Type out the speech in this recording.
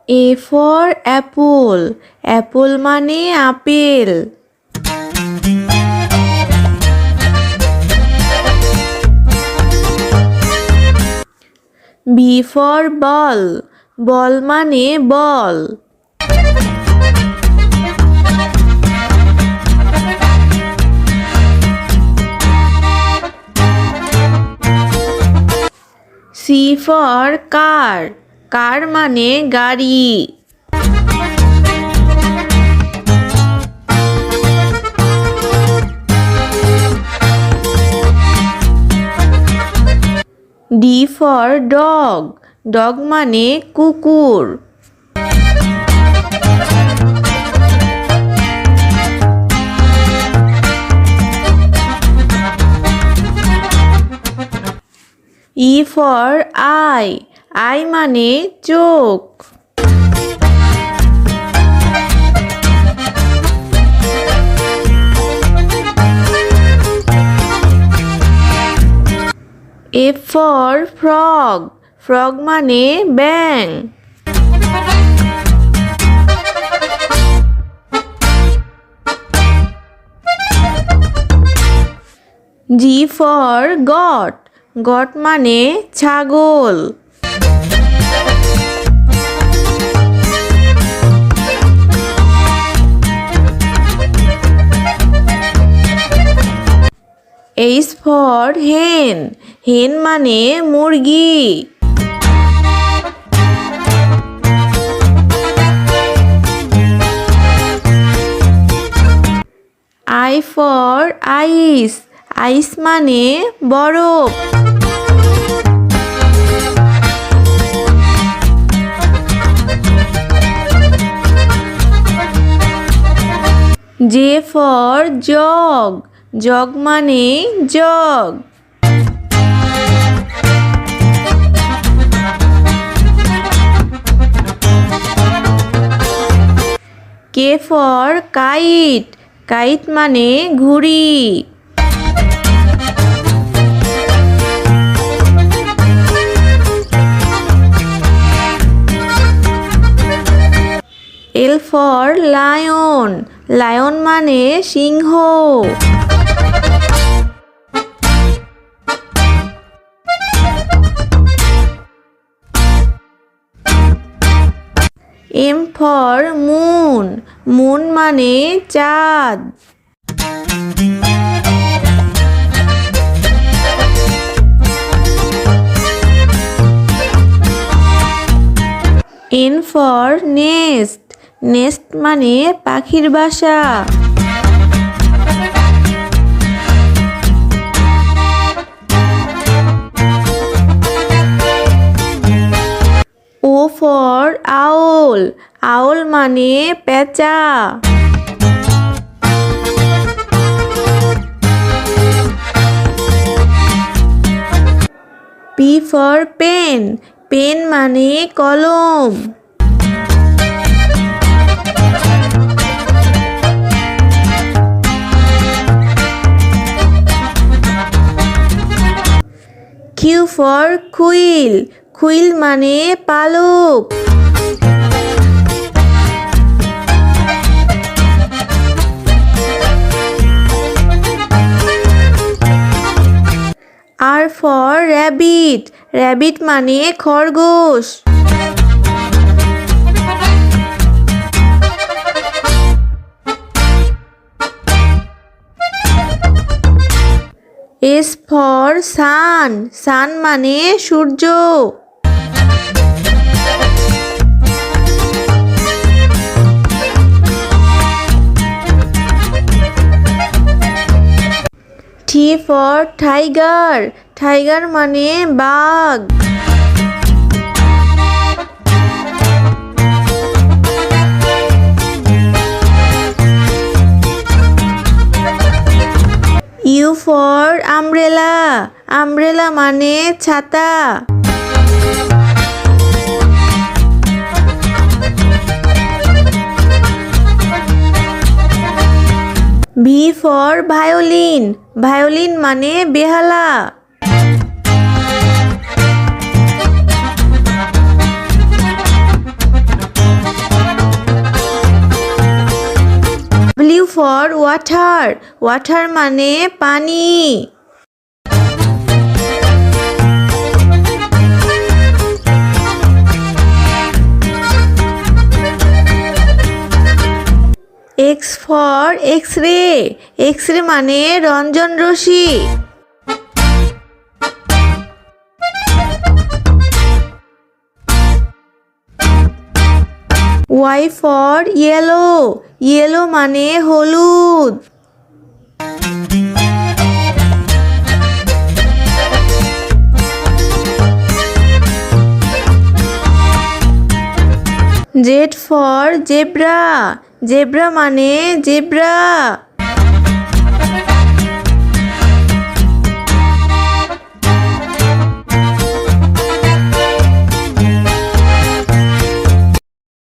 A for apple, apple মানে apple. B for ball, ball মানে বল। C for car, car মানে গাড়ি। D for dog, dog মানে কুকুর। E for eye, eye মানে চোখ। F for frog, frog মানে ব্যাঙ। G for goat, goat মানে ছাগল। H for hen, hen মানে মুরগি। I for ice, ice মানে বরফ। J for jug, jug মানে jug. K for kite, kite মানে ঘুড়ি। L for lion, lion মানে সিংহ। M for moon, moon মানে চাঁদ। N for nest, nest মানে পাখির বাসা। O for owl, owl মানে পেঁচা। P for pen, pen মানে কলম। Q for quill, quill মানে পালক। R for rabbit, rabbit মানে খরগোশ। S for sun, sun মানে সূর্য। T for tiger, tiger মানে বাঘ। U for umbrella, umbrella মানে ছাতা। V for violin, violin মানে বেহালা। W for water. Water মানে পানি। X for X-ray. X-ray মানে রঞ্জন রশ্মি। Y for yellow. Yellow মানে হলুদ। Z for zebra. Zebra মানে জেব্রা।